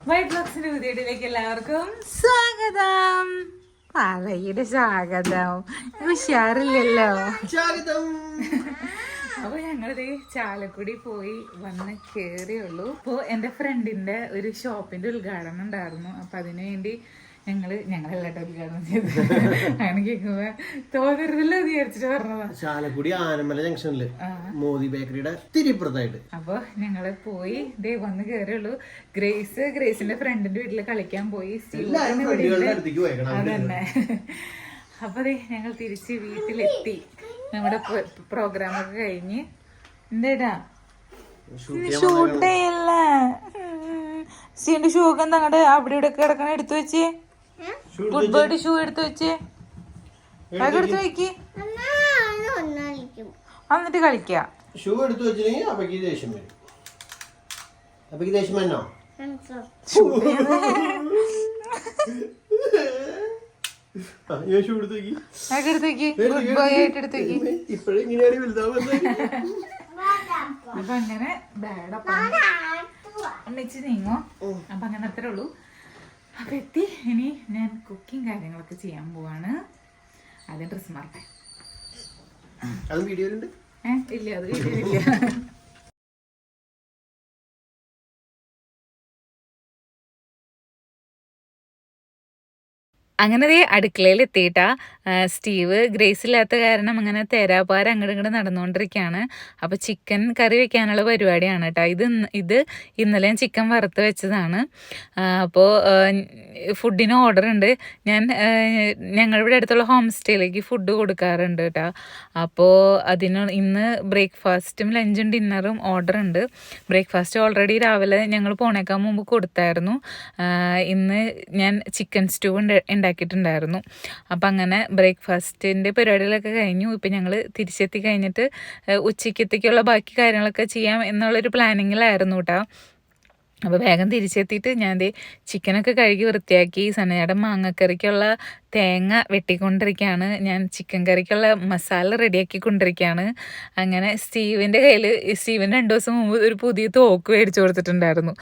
White ബ്ലോഗ്സിന്റെ പുതിയ വീഡിയോയിലേക്ക് എല്ലാവർക്കും സ്വാഗതം. പറയുടെ സ്വാഗതം. ഉഷാറില്ലല്ലോ. അപ്പൊ ഞങ്ങളിത് ചാലക്കുടി പോയി വന്ന് കേറിയുള്ളൂ. അപ്പൊ എന്റെ ഫ്രണ്ടിന്റെ ഒരു ഷോപ്പിന്റെ ഉദ്ഘാടനം ഉണ്ടായിരുന്നു. അപ്പൊ അതിനു വേണ്ടി ഞങ്ങളെല്ലാട്ടോ ഉദ്ഘാടനം ചെയ്ത് അങ്ങനെ കേൾക്കുമ്പോ തോന്നരുതല്ലോ വിചാരിച്ചിട്ട് പറഞ്ഞതാ. ചാലക്കുടി ആനമല ജംഗ്ഷനില് മോദി ബേക്കറിയുടെ തിരിപ്പുറത്തായിട്ട്. അപ്പൊ ഞങ്ങള് പോയി ദേ വന്ന് കേറിയുള്ളൂ. ഗ്രേസിന്റെ ഫ്രണ്ടിന്റെ വീട്ടില് കളിക്കാൻ പോയി. അതന്നെ. അപ്പൊ ദേ ഞങ്ങൾ തിരിച്ച് വീട്ടിലെത്തി. നമ്മുടെ പ്രോഗ്രാമൊക്കെ കഴിഞ്ഞ് എന്തേടാ ഷൂട്ട് ചെയ്യല്ല. സീന്റെ ഷൂ ഒക്കെ അങ്ങോട്ട് അവിടെ ഇവിടെ കിടക്കണ എടുത്തു വെച്ച് ഫുട്ബോൾ ഷൂ എടുത്തു വെച്ച് എടുത്ത് വെക്ക് എന്നിട്ട് കളിക്ക. ഷൂ എടുത്തു വെച്ചില്ലെങ്കിൽ അപ്പക്ക് ദേഷ്യം വരും. അപ്പക്ക് ദേഷ്യം വന്നോ? അപ്പൊ അങ്ങനെ ഒന്നിച്ച് നീങ്ങോ. അപ്പൊ അങ്ങനെ അത്രേ ഉള്ളൂ. അപ്പൊ എത്തി. ഇനി ഞാൻ കുക്കിംഗ് കാര്യങ്ങളൊക്കെ ചെയ്യാൻ പോവാണ്. ആദ്യം ഡ്രസ് മാറട്ടെ. ഇല്ല അത് വീഡിയോയിലില്ല. അങ്ങനെ അടുക്കളയിൽ എത്തിയിട്ടാ. സ്റ്റീവ് ഗ്രേസ് ഇല്ലാത്ത കാരണം അങ്ങനെ തേരാപ്പാര അങ്ങോട്ട് ഇങ്ങോട്ട് നടന്നുകൊണ്ടിരിക്കുകയാണ്. അപ്പോൾ ചിക്കൻ കറി വെക്കാനുള്ള പരിപാടിയാണ് കേട്ടോ. ഇത് ഇന്നലെ ഞാൻ ചിക്കൻ വറുത്ത് വെച്ചതാണ്. അപ്പോൾ ഫുഡിന് ഓർഡർ ഉണ്ട്. ഞങ്ങളിവിടെ അടുത്തുള്ള ഹോം സ്റ്റേയിലേക്ക് ഫുഡ് കൊടുക്കാറുണ്ട് കേട്ടോ. അപ്പോൾ ഇന്ന് ബ്രേക്ക്ഫാസ്റ്റും ലഞ്ചും ഡിന്നറും ഓർഡർ ഉണ്ട്. ബ്രേക്ക്ഫാസ്റ്റ് ഓൾറെഡി രാവിലെ ഞങ്ങൾ പോണേക്കാൻ മുമ്പ് കൊടുത്തായിരുന്നു. ഇന്ന് ഞാൻ ചിക്കൻ സ്റ്റൂ ഉണ്ടാക്കിയിട്ടുണ്ടായിരുന്നു. അപ്പം അങ്ങനെ ബ്രേക്ക്ഫാസ്റ്റിൻ്റെ പരിപാടികളൊക്കെ കഴിഞ്ഞു. ഇപ്പം ഞങ്ങൾ തിരിച്ചെത്തി കഴിഞ്ഞിട്ട് ഉച്ചയ്ക്കത്തേക്കുള്ള ബാക്കി കാര്യങ്ങളൊക്കെ ചെയ്യാം എന്നുള്ളൊരു പ്ലാനിങ്ങിലായിരുന്നു കേട്ടോ. അപ്പോൾ വേഗം തിരിച്ചെത്തിയിട്ട് ഞാൻ ചിക്കനൊക്കെ കഴുകി വൃത്തിയാക്കി സനയുടെ മാങ്ങക്കറിക്കുള്ള തേങ്ങ വെട്ടിക്കൊണ്ടിരിക്കുകയാണ്. ഞാൻ ചിക്കൻ കറിക്കുള്ള മസാല റെഡിയാക്കിക്കൊണ്ടിരിക്കുകയാണ്. അങ്ങനെ സ്റ്റീവിൻ്റെ 2 ദിവസം മുമ്പ് ഒരു പുതിയ തോക്ക് മേടിച്ചു കൊടുത്തിട്ടുണ്ടായിരുന്നു.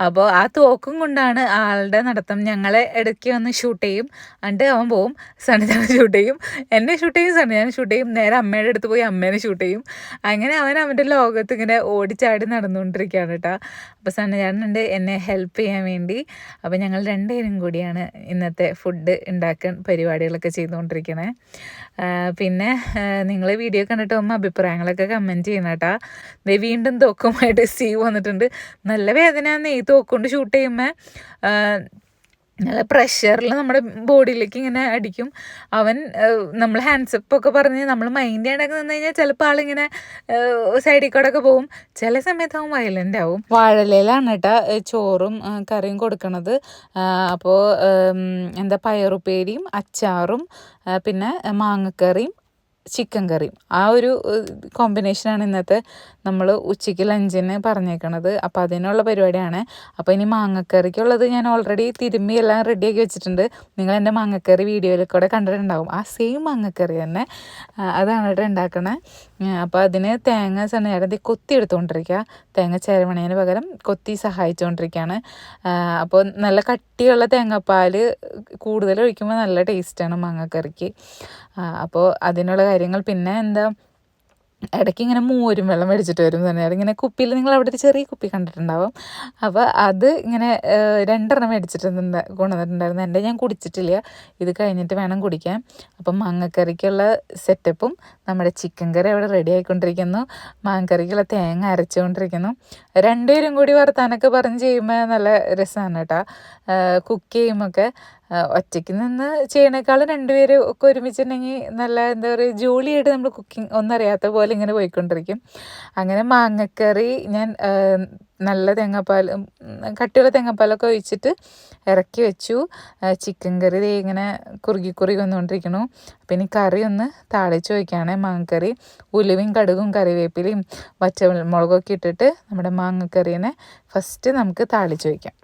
അപ്പോൾ ആ തോക്കും കൊണ്ടാണ് ആളുടെ നടത്തം. ഞങ്ങളെ ഇടയ്ക്ക് വന്ന് ഷൂട്ട് ചെയ്യും, എന്നിട്ട് അവൻ പോവും. സനജാനെ ഷൂട്ട് ചെയ്യും, എന്നെ ഷൂട്ട് ചെയ്യും, സനജാനെ ഷൂട്ട് ചെയ്യും, നേരെ അമ്മയുടെ അടുത്ത് പോയി അമ്മേനെ ഷൂട്ട് ചെയ്യും. അങ്ങനെ അവൻ്റെ ലോകത്ത് ഇങ്ങനെ ഓടിച്ചാടി നടന്നുകൊണ്ടിരിക്കുകയാണ് കേട്ടോ. അപ്പോൾ സനജാനുണ്ട് എന്നെ ഹെൽപ്പ് ചെയ്യാൻ വേണ്ടി. അപ്പോൾ ഞങ്ങൾ 2 പേരും കൂടിയാണ് ഇന്നത്തെ ഫുഡ് ഉണ്ടാക്കാൻ പരിപാടികളൊക്കെ ചെയ്തുകൊണ്ടിരിക്കണേ. പിന്നെ നിങ്ങൾ വീഡിയോ കണ്ടിട്ട് അഭിപ്രായങ്ങളൊക്കെ കമൻറ്റ് ചെയ്യണം കേട്ടോ. വീണ്ടും തോക്കുമായിട്ട് സ്റ്റീവ് വന്നിട്ടുണ്ട്. നല്ല വേദനയാണ് ഈ തോക്കുകൊണ്ട് ഷൂട്ട് ചെയ്യുമ്പോൾ. നല്ല പ്രഷറിൽ നമ്മുടെ ബോഡിയിലേക്ക് ഇങ്ങനെ അടിക്കും. നമ്മൾ ഹാൻഡ്സപ്പൊക്കെ പറഞ്ഞ് നമ്മൾ മൈൻഡ് ചെയ്യാനൊക്കെ നിന്ന് കഴിഞ്ഞാൽ ചിലപ്പോൾ ആളിങ്ങനെ സൈഡിൽ കൂടെ ഒക്കെ പോവും. ചില സമയത്ത് അവൻ വയലൻ്റ് ആവും. വാഴയിലാണ് കേട്ടോ ചോറും കറിയും കൊടുക്കണത്. അപ്പോൾ പയറുപ്പേരിയും അച്ചാറും പിന്നെ മാങ്ങക്കറിയും ചിക്കൻ കറിയും ആ ഒരു കോമ്പിനേഷനാണ് ഇന്നത്തെ നമ്മൾ ഉച്ചയ്ക്ക് ലഞ്ചിന് പറഞ്ഞേക്കണത്. അപ്പോൾ അതിനുള്ള പരിപാടിയാണ്. അപ്പോൾ ഇനി മാങ്ങക്കറിക്കുള്ളത് ഞാൻ ഓൾറെഡി തിരുമ്മി എല്ലാം റെഡിയാക്കി വെച്ചിട്ടുണ്ട്. നിങ്ങൾ എൻ്റെ മാങ്ങക്കറി വീഡിയോയിൽ കൂടെ കണ്ടിട്ടുണ്ടാവും. ആ സെയിം മാങ്ങക്കറി തന്നെ അതാണ് ഇവിടെ ഉണ്ടാക്കണേ. അപ്പോൾ അതിന് തേങ്ങ സനയാടത്തി കൊത്തി എടുത്തുകൊണ്ടിരിക്കുക. തേങ്ങ ചേരമണേന് പകരം കൊത്തി സഹായിച്ചുകൊണ്ടിരിക്കുകയാണ്. അപ്പോൾ നല്ല കട്ടിയുള്ള തേങ്ങാപ്പാൽ കൂടുതൽ ഒഴിക്കുമ്പോൾ നല്ല ടേസ്റ്റാണ് മാങ്ങക്കറിക്ക്. അപ്പോൾ അതിനുള്ള കാര്യങ്ങൾ പിന്നെ ഇടയ്ക്ക് ഇങ്ങനെ മോരും വെള്ളം മേടിച്ചിട്ട് വരും തന്നെ. ഇങ്ങനെ കുപ്പിയിൽ നിങ്ങൾ അവിടെ ഒരു ചെറിയ കുപ്പി കണ്ടിട്ടുണ്ടാവും. അപ്പോൾ അത് ഇങ്ങനെ 2 മേടിച്ചിട്ടുണ്ട് കൊണ്ടുവന്നിട്ടുണ്ടായിരുന്നു. എൻ്റെ ഞാൻ കുടിച്ചിട്ടില്ല, ഇത് കഴിഞ്ഞിട്ട് വേണം കുടിക്കാൻ. അപ്പം മാങ്ങക്കറിക്കുള്ള സെറ്റപ്പും നമ്മുടെ ചിക്കൻ കറി അവിടെ റെഡി ആയിക്കൊണ്ടിരിക്കുന്നു. മാങ്ങക്കറിക്കുള്ള തേങ്ങ അരച്ചുകൊണ്ടിരിക്കുന്നു. 2 പേരും കൂടി വർത്താനൊക്കെ പറഞ്ഞ് ചെയ്യുമ്പോൾ നല്ല രസമാണ് കേട്ടോ. കുക്ക് ചെയ്യുമൊക്കെ ഒറ്റയ്ക്ക് നിന്ന് ചെയ്യണേക്കാളും 2 പേര് ഒക്കെ ഒരുമിച്ചിട്ടുണ്ടെങ്കിൽ നല്ല ജോലിയായിട്ട് നമ്മൾ കുക്കിംഗ് ഒന്നറിയാത്ത പോലെ ഇങ്ങനെ പോയിക്കൊണ്ടിരിക്കും. അങ്ങനെ മാങ്ങക്കറി ഞാൻ നല്ല കട്ടിയുള്ള തേങ്ങാപ്പാലൊക്കെ ഒഴിച്ചിട്ട് ഇറക്കി വെച്ചു. ചിക്കൻ കറി ഇങ്ങനെ കുറുകി വന്നുകൊണ്ടിരിക്കണു. അപ്പം ഇനി കറി ഒന്ന് താളിച്ച് വയ്ക്കുകയാണ്. മാങ്ങക്കറി ഉലുവയും കടുകും കറിവേപ്പിലയും പച്ചമുളകൊക്കെ ഇട്ടിട്ട് നമ്മുടെ മാങ്ങക്കറീനെ ഫസ്റ്റ് നമുക്ക് താളിച്ച് വയ്ക്കാം.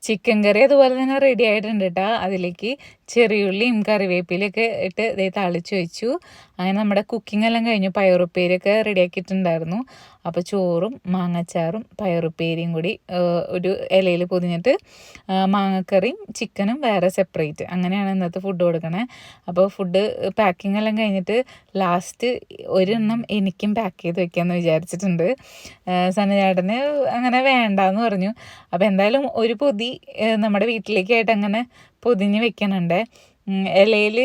ചിക്കൻ കറി അതുപോലെ തന്നെ റെഡി ആയിട്ടുണ്ട് കേട്ടോ. അതിലേക്ക് ചെറിയുള്ളിയും കറിവേപ്പിലൊക്കെ ഇട്ട് ഇതേ താളിച്ച് വെച്ചു. അങ്ങനെ നമ്മുടെ കുക്കിംഗ് എല്ലാം കഴിഞ്ഞു. പയറുപ്പേരിയൊക്കെ റെഡിയാക്കിയിട്ടുണ്ടായിരുന്നു. അപ്പോൾ ചോറും മാങ്ങച്ചാറും പയറുപ്പേരിയും കൂടി ഒരു ഇലയിൽ പൊതിഞ്ഞിട്ട് മാങ്ങക്കറിയും ചിക്കനും വേറെ സെപ്പറേറ്റ്, അങ്ങനെയാണ് ഇന്നത്തെ ഫുഡ് കൊടുക്കണേ. അപ്പോൾ ഫുഡ് പാക്കിംഗ് എല്ലാം കഴിഞ്ഞിട്ട് ലാസ്റ്റ് ഒരെണ്ണം എനിക്കും പാക്ക് ചെയ്ത് വെക്കാമെന്ന് വിചാരിച്ചിട്ടുണ്ട്. സനചേട്ടന് അങ്ങനെ വേണ്ടാന്ന് പറഞ്ഞു. അപ്പോൾ എന്തായാലും ഒരു പൊതി നമ്മുടെ വീട്ടിലേക്കായിട്ട് അങ്ങനെ പൊതിഞ്ഞ് വെക്കണുണ്ട്. ഇലയിൽ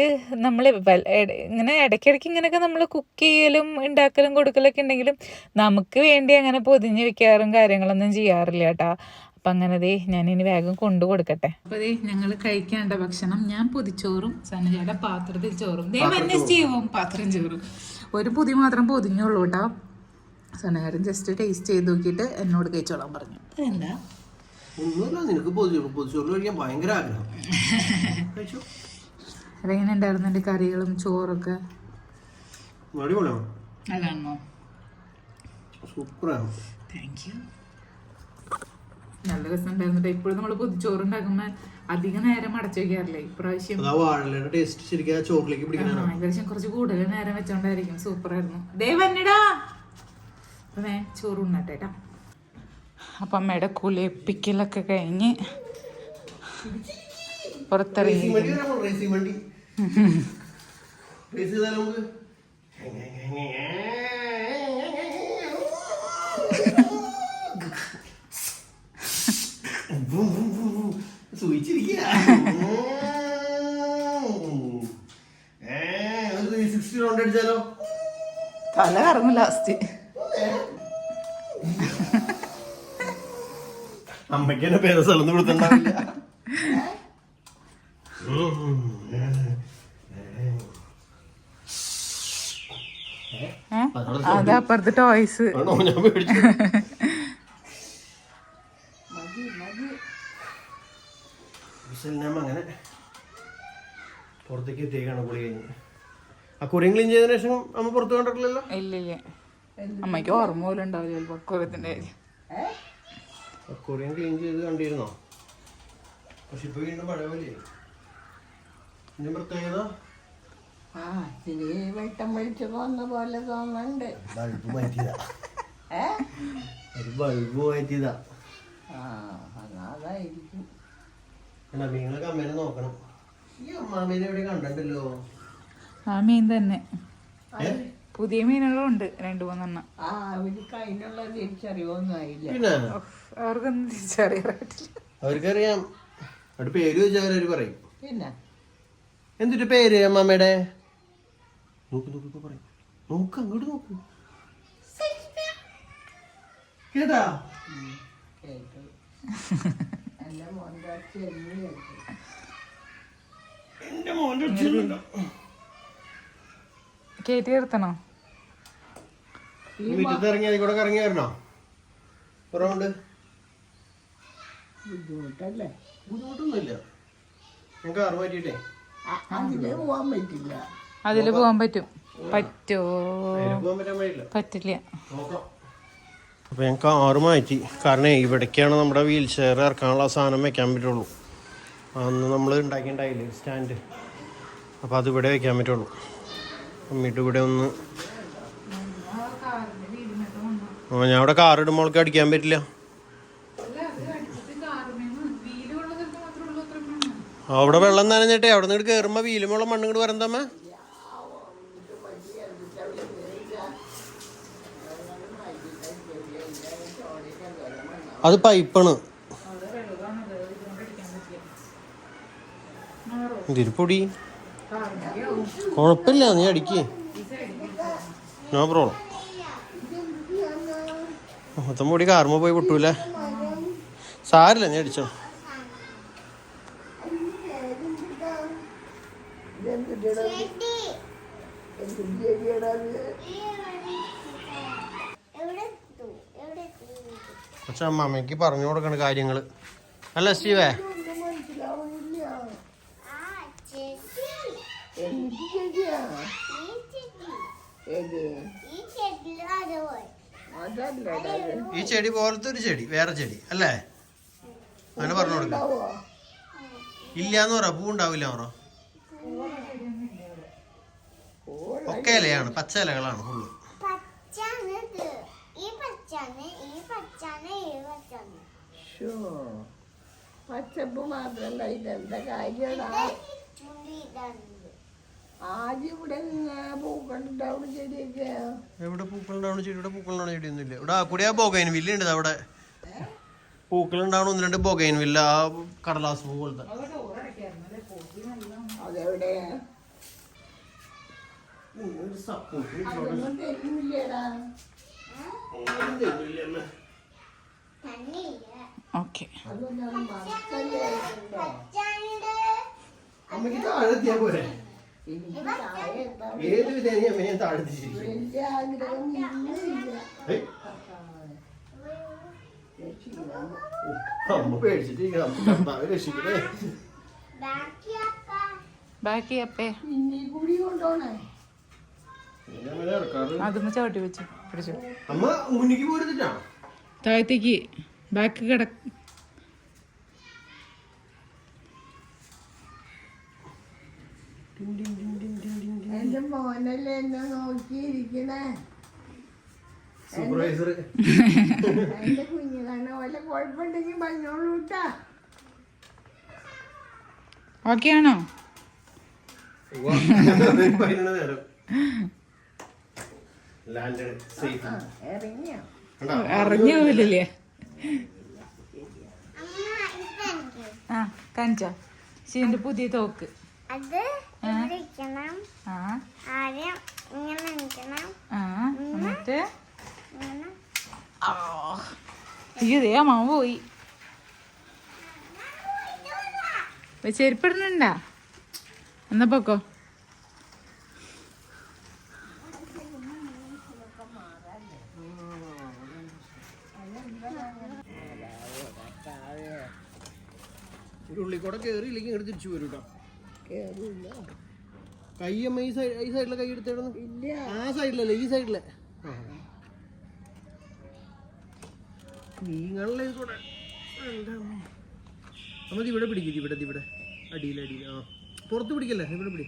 നമ്മൾ ഇങ്ങനെ ഇടയ്ക്കിടയ്ക്ക് ഇങ്ങനെയൊക്കെ നമ്മൾ കുക്ക് ചെയ്യലും ഉണ്ടാക്കലും കൊടുക്കലൊക്കെ ഉണ്ടെങ്കിലും നമുക്ക് വേണ്ടി അങ്ങനെ പൊതിഞ്ഞ് വെക്കാറും കാര്യങ്ങളൊന്നും ചെയ്യാറില്ല കേട്ടോ. അപ്പം അങ്ങനെ ഞാനിനി വേഗം കൊണ്ടു കൊടുക്കട്ടെ. അപ്പോൾ ഞങ്ങൾ കഴിക്കേണ്ട ഭക്ഷണം, ഞാൻ പൊതിച്ചോറും സനജയുടെ പാത്രത്തിൽ ചോറും സ്റ്റീവും പാത്രം ചോറും. ഒരു പൊതി മാത്രം പൊതിഞ്ഞുള്ളൂ കേട്ടോ. സനജാരൻ ജസ്റ്റ് ടേസ്റ്റ് ചെയ്ത് നോക്കിയിട്ട് എന്നോട് കഴിച്ചോളാൻ പറഞ്ഞു. അതെന്താ ഒന്നുമില്ല, നിനക്ക് പൊതിച്ചോറ് കഴിക്കാൻ ഭയങ്കര ആഗ്രഹം. അതെങ്ങനെ ഉണ്ടായിരുന്നു എൻ്റെ കറികളും ചോറൊക്കെ? നല്ലതാണോ? സൂപ്പറാണ്. Thank you. നല്ല രസം ഉണ്ടായിരുന്നു. ഇപ്പോഴും നമ്മൾ പൊതിച്ചോറ് ഉണ്ടാക്കുമ്പോൾ അധികം നേരം അടച്ചു വെക്കാറില്ലേ, ഇപ്രാവശ്യം ഏകദേശം കുറച്ച് കൂടുതൽ നേരം വെച്ചോണ്ടായിരിക്കും. സൂപ്പറായിരുന്നു. ദേവന്നടാ ചോറ് ഉണ്ണട്ടേട്ടാ. അപ്പം അമ്മയുടെ കുളിപ്പിക്കലൊക്കെ കഴിഞ്ഞ് പുറത്തിറങ്ങി. തല കറങ്ങും ലാസ്റ്റ്. അമ്മയ്ക്ക് തന്നെ പേര് സ്ഥലം കൊടുത്തിട്ടുണ്ടാവില്ല. അതപ്പുറത്ത് ടോയ്സ്. അങ്ങനെ പുറത്തേക്ക് എത്തിയേക്കാണ് കുളി കഴിഞ്ഞ്. ആ കുറിയും ക്ലീൻ ചെയ്തതിനു ശേഷം അമ്മ പുറത്ത് കണ്ടിട്ടില്ലല്ലോ? ഇല്ല, അമ്മയ്ക്ക് ഓർമ്മ പോലും ഉണ്ടാവില്ല പക്വത്തിന്റെ കാര്യം. കൊറിയൻ ക്ലീൻ ചെയ്ത് കണ്ടിരുന്നോ? പക്ഷെ ഇപ്പൊ വീണ്ടും പഴയ പോലെ ഇതിന്റെ പ്രത്യേകത വെട്ടം വെളിച്ചു വന്ന പോലെ തോന്നുന്നുണ്ട്. ബൾബ് മാറ്റിയതാ. ഒരു ബൾബ് മാറ്റിയതാ. അതായിരിക്കും. നിങ്ങളൊക്കെ അമ്മേനെ നോക്കണം. ഈ അമ്മാമേനെ എവിടെ കണ്ടല്ലോ? ആ മീൻ തന്നെ. പുതിയ മീനുകളുണ്ട് 2-3 അവർക്ക് അതിനുള്ള തിരിച്ചറിവൊന്നും ആയില്ല. പിന്നെ അവർക്കൊന്നും തിരിച്ചറിയാറില്ല. അവർക്കറിയാം. അവിടെ പേര് ചോദിച്ചാൽ അവര് പറയും. പിന്നെ എന്തിട്ട് പേര് അമ്മാമ്മയുടെ? നോക്ക് പറയും. നോക്ക്, അങ്ങോട്ട് നോക്ക്. കേട്ടാ? എന്റെ മോന്റെ കേറ്റി നിർത്തണോ? മുറ്റത്ത് ഇറങ്ങി അതിൽ കൂടെ കറങ്ങി വരണോ? റൗണ്ട് ബുദ്ധിമുട്ടല്ലേ? ബുദ്ധിമുട്ടൊന്നുമില്ല. ഞാൻ കാറ് മാറ്റിയിട്ടേ അതില് പോവാൻ പറ്റില്ല. അതില് പോവാൻ പറ്റും. പോകാൻ പറ്റാൻ വഴിയില്ല. പറ്റില്ല. അപ്പൊ ഞാൻ കാറ് മാറ്റി. കാരണം ഇവിടേക്കാണ് നമ്മുടെ വീൽ ചെയർ ഇറക്കാനുള്ള സാധനം വെക്കാൻ പറ്റുള്ളൂ. അന്ന് നമ്മൾ ഉണ്ടാക്കിയിട്ടുണ്ടായില്ലേ സ്റ്റാൻഡ്, അപ്പോൾ അത് ഇവിടെ വെക്കാൻ പറ്റുള്ളൂ. അമ്മീട്ട് ഇവിടെ ഒന്ന് ഞാൻ അവിടെ കാർ ഇടുമ്പോൾ അവൾക്ക് അടിക്കാൻ പറ്റില്ല. അവിടെ വെള്ളം നനഞ്ഞിട്ടേ അവിടെ നിന്ന് കയറുമ്പോൾ വീലുമുള്ള മണ്ണ് ഇങ്ങോട്ട് വരന്തമ്മ. അത് പൈപ്പാണ്. തിരുപ്പൊടി കുഴപ്പമില്ല, നീ അടിക്ക്, നോ പ്രോബ്ലം. മൊത്തം പൊടി കാർമ പോയി പൊട്ടൂല, സാരില്ല, നീ അടിച്ചോ. പക്ഷെ അമ്മമ്മയ്ക്ക് പറഞ്ഞു കൊടുക്കണ കാര്യങ്ങള് അല്ല സ്റ്റീവേ? ഈ ചെടി പോലത്തെ ഒരു ചെടി, വേറെ ചെടി അല്ലേ? അങ്ങനെ പറഞ്ഞു കൊടുക്ക. ഇല്ലാന്ന് പറ, പൂ ഉണ്ടാവില്ല പറ. ഒക്കെ ഇലയാണ്, പച്ച ഇലകളാണ് ഫുള്ള്. പച്ചപ്പ് മാത്രല്ല, ഇതെന്താ കാര്യടാ? ആദ്യം ഇവിടെ പൂക്കളുണ്ടാവും ചെടിയൊക്കെ. എവിടെ പൂക്കളുണ്ടാവണ ചെടി? ഇവിടെ പൂക്കളുണ്ടാവണ ചെടിയൊന്നും ഇല്ല. ഇവിടെ കൂടെ ആ ബൊഗൈൻ വില്ല ഉണ്ട്. അവിടെ പൂക്കളുണ്ടാവണ 1-2 ബൊഗൈൻ വില്ല, ആ കടലാസ് പൂ പോലത്തെ. അതെവിടെ? അതൊന്നും തരുന്നില്ലടാ. ഓക്കെ. അതൊന്നും മറക്കല്ലേ. അമ്മക്ക് താഴെത്തിയാ പോരെ? എനിക്ക് താഴെ എന്താ ഏത് വിധേനയും താഴെത്തി. വലിയ ആഗ്രഹം ഇല്ല. അമ്മ പേടിച്ചിട്ട് രക്ഷിക്കണേ. ബാക്കി അപ്പേ ഇനി കൂടി കൊണ്ടോണേ. അതുമ്മ ചവിട്ടി വെച്ചു പിടിച്ചു. അമ്മ മുന്നിക്ക് പോരുന്നിട്ടാ താഴത്തേക്ക് ബാക്ക് കിടക്ക. എന്റെ മോനല്ലേ എന്നെ നോക്കിയിരിക്കണേ. സൂപ്പർവൈസർ. എന്റെ കുഞ്ഞിലാണ്. വല്ല കുഴപ്പമുണ്ടെങ്കിൽ പറഞ്ഞോളൂ കേട്ടാ. ഓക്കെ ആണോ? നേരം ലാൻഡഡ് സേഫ്. ഇറങ്ങിയോ? അറിഞ്ഞു പോലില്ലേ? ആ കാണിച്ചോ ശിവന്റെ പുതിയ തോക്ക്. അത് ഇരിക്കണം. ആ ആദ്യം ഇങ്ങനെ നിൽക്കണം. ആ എന്നിട്ട് ഇങ്ങനെ അയ്യോ മാമ പോയി. ചെരുപ്പിടുന്നുണ്ടാ? എന്നാ പൊക്കോ. ഒരു ഉള്ളിക്കൂടെ കേറിയില്ലെങ്കിൽ ഇങ്ങോട്ട് തിരിച്ചു വരും കേട്ടോ. കേറില്ല. കൈ അമ്മ ഈ സൈഡിലെ കൈ എടുത്തിടുന്നു. ഇല്ല. ആ സൈഡിലല്ലേ, ഈ സൈഡിലെ. നീങ്ങളെ കൂടെ അമ്മ ഇവിടെ പിടിക്കും. ഇവിടെ അടിയിൽ. ആ പുറത്ത് പിടിക്കല്ലേ, ഇവിടെ പിടി.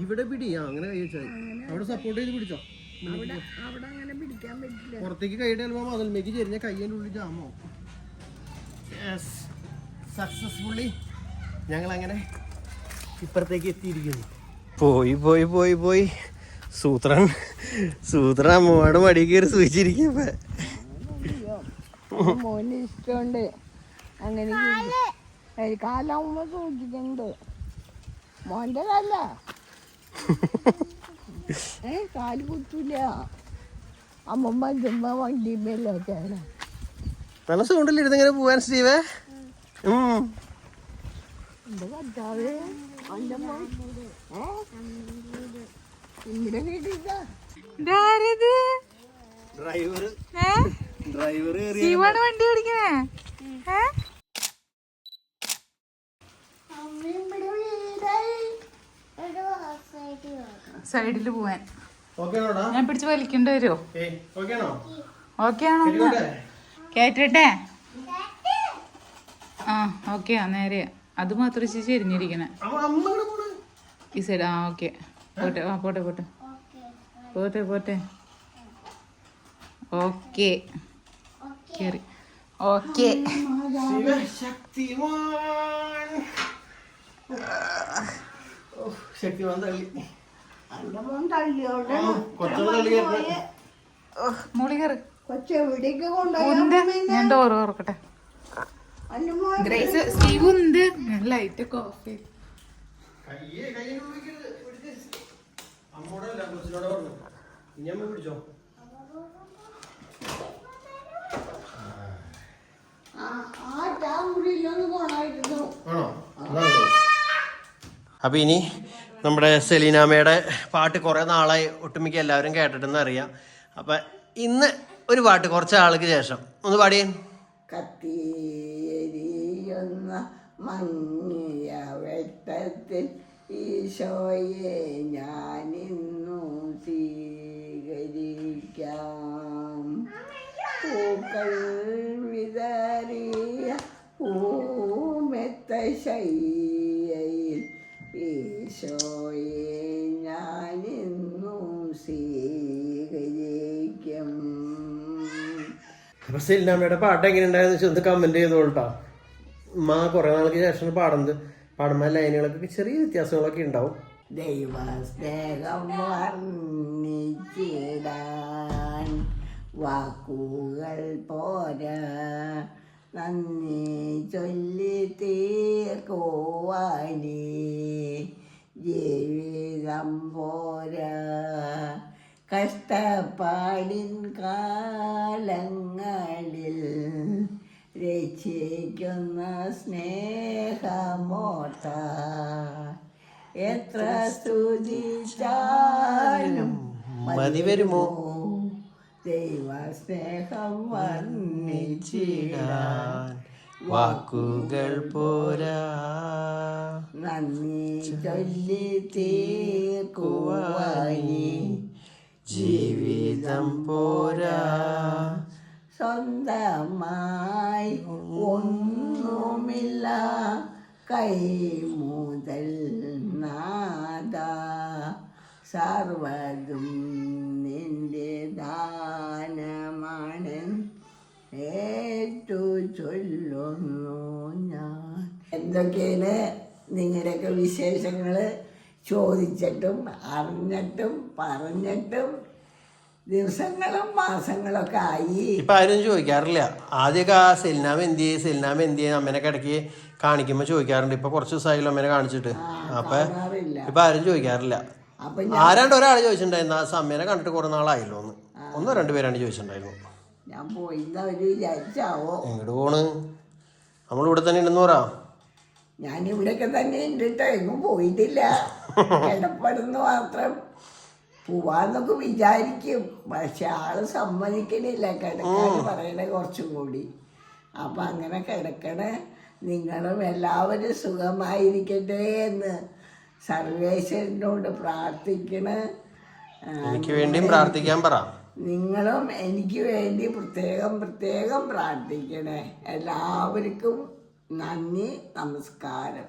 ഇവിടെ പിടി. ആ അങ്ങനെ കൈ വെച്ചാൽ അവിടെ സപ്പോർട്ട് ചെയ്ത് പിടിച്ചോ. അവിടെ അങ്ങനെ പിടിക്കാൻ പറ്റില്ല. പുറത്തേക്ക് കൈയുടെ അല്പം മതിൽമേക്ക് ചെരിഞ്ഞ കയ്യൻ്റെ ഉള്ളിൽ ജാമോ. സക്സസ്ഫുള്ളി ഞങ്ങൾ അങ്ങനെ ഇപ്പുറത്തേക്ക് എത്തിയിരിക്കുന്നു. പോയി സൂത്രൻ അമ്മമാട് മടി കയറി സൂചിച്ചിരിക്കും. മോന് ഇഷ്ടമുണ്ട് അങ്ങനെ കാലാവുമ്പോ സൂക്ഷിക്കുന്നുണ്ട്. മോന്റെ കാല കാല് കുത്തൂല. അമ്മമ്മ ചുമ്മ വണ്ടിമേലോ ചേന. നല്ല സൗണ്ടല്ലേ ഇരുന്നിങ്ങനെ പോവാൻ സ്റ്റീവേ? എന്റെ കർത്താവേ, ഇങ്ങനെ കേട്ടിട്ടാ ഡ്രൈവർ വണ്ടി ഓടിക്കണേ. സൈഡില് പോവാൻ ഞാൻ പിടിച്ച് വലിക്കേണ്ടി വരുമോ? ഓക്കെ ആണോ? കേറ്റട്ടെ? ആ ഓക്കെ നേരെ. അത് മാത്രം ചെരിഞ്ഞിരിക്കണേ ഈ സൈഡ്. ആ ഓക്കെ പോട്ടെ. ആ പോട്ടെ ഓക്കെ. കേറി. ഓക്കെ ശക്തിമാൻ തള്ളി. മോളി കയറി. കൊച്ചെവിടേക്ക് ഞാൻ ഡോറ് തുറക്കട്ടെ. ഗ്രേസ് സ്റ്റീവ് ഉണ്ട്. ഞാൻ ലൈറ്റ് ഒക്കെ ഓഫ് ചെയ്തു. പിടിച്ചോ. അപ്പൊ ഇനി നമ്മുടെ സെലീനാമ്മയുടെ പാട്ട് കുറെ നാളായി ഒട്ടുമിക്ക എല്ലാവരും കേട്ടിട്ടെന്ന് അറിയാം. അപ്പൊ ഇന്ന് ഒരു പാട്ട് കുറച്ച് ആൾക്ക് ശേഷം ഒന്ന് പാടിയേ. കത്തിയെരിയുന്ന മങ്ങിയ വെട്ടത്തിൽ ഈശോയെ ഞാനിന്നു സ്വീകരിക്കാം. പൂക്കൾ വിതറിയ ശയ്യയിൽ ഈശോയെ ഞാനിന്നും സ്വീകരിക്കും. അപ്പൊ സെലിനാമ്മയുടെ പാട്ട് എങ്ങനെ ഉണ്ടായെന്ന് വെച്ചാൽ ഒന്ന് കമന്റ് ചെയ്തോളട്ടാ. ഉമ്മ കുറെ നാൾക്ക് ശേഷം പാടുമ്പോ ലൈനുകളൊക്കെ ചെറിയ വ്യത്യാസങ്ങളൊക്കെ ഉണ്ടാവും. ദൈവസ്നേഹം വർണ്ണിച്ചിടാൻ വാക്കുകൾ പോരാ, നന്ദി ചൊല്ലി തീർക്കുവാനേ ജീവിതം പോരാ. കഷ്ടപ്പാടിൻ കാലങ്ങളിൽ രക്ഷിക്കുന്ന സ്നേഹമോർത്ത എത്ര സ്തുതിച്ചാലും മതി വരുമോ ദൈവസ്നേഹം വർണ്ണിച്ചിടാൻ വാക്കുകൾ പോരാ, നന്ദി ചൊല്ലി തീർക്കുവാനേ ജീവിതം പോരാ. സ്വന്തമായി ഒന്നുമില്ല കൈ മുതൽ നാദ, സർവതും നിന്റെ ദാനമാണ് ഏറ്റു ചൊല്ലുന്നു ഞാൻ. എന്തൊക്കെയാണ് നിങ്ങളുടെയൊക്കെ വിശേഷങ്ങൾ ചോദിച്ചിട്ടും അറിഞ്ഞിട്ടും പറഞ്ഞിട്ടും ദിവസങ്ങളും മാസങ്ങളൊക്കെ ആയി. ഇപ്പൊ ആരും ചോദിക്കാറില്ല. ആദ്യമൊക്കെ ആ സെലിനാമ എന്തിയെ അമ്മേനെ കിടക്കി കാണിക്കുമ്പോ ചോദിക്കാറുണ്ട്. ഇപ്പൊ കുറച്ച് ദിവസമായാലും അമ്മേനെ കാണിച്ചിട്ട്. അപ്പൊ ഇപ്പൊ ആരും ചോദിക്കാറില്ല. ആരാണ്ട് ഒരാള് ചോദിച്ചിട്ടുണ്ടായിരുന്നു ആ അമ്മേനെ കണ്ടിട്ട് കുറെ നാളായല്ലോ എന്ന്. ഒന്നോ രണ്ടു പേരാണ് ചോദിച്ചിട്ടുണ്ടായിരുന്നു. ഞാൻ പോയിന്ന് അവര് വിചാരിച്ചാവോ. എങ്ങോട്ട് പോണ്? നമ്മളിവിടെ തന്നെ ഉണ്ടെന്ന് പറ. ഞാനിവിടെയൊക്കെ തന്നെ ഉണ്ട് കേട്ടോ, എങ്ങും പോയിട്ടില്ല. കിടപ്പെടുന്ന് മാത്രം പോവാന്നൊക്കെ വിചാരിക്കും. പക്ഷെ ആള് സമ്മതിക്കണില്ല, കിടക്കാൻ പറയണേ കുറച്ചും കൂടി. അപ്പം അങ്ങനെ കിടക്കണേ. നിങ്ങളും എല്ലാവരും സുഖമായിരിക്കട്ടെ എന്ന് സർവേശ്വരനോട് പ്രാർത്ഥിക്കണേ. എനിക്ക് വേണ്ടിയും പ്രാർത്ഥിക്കാൻ പറ. നിങ്ങളും എനിക്ക് വേണ്ടി പ്രത്യേകം പ്രാർത്ഥിക്കണേ. എല്ലാവർക്കും നന്ദി, നമസ്കാരം.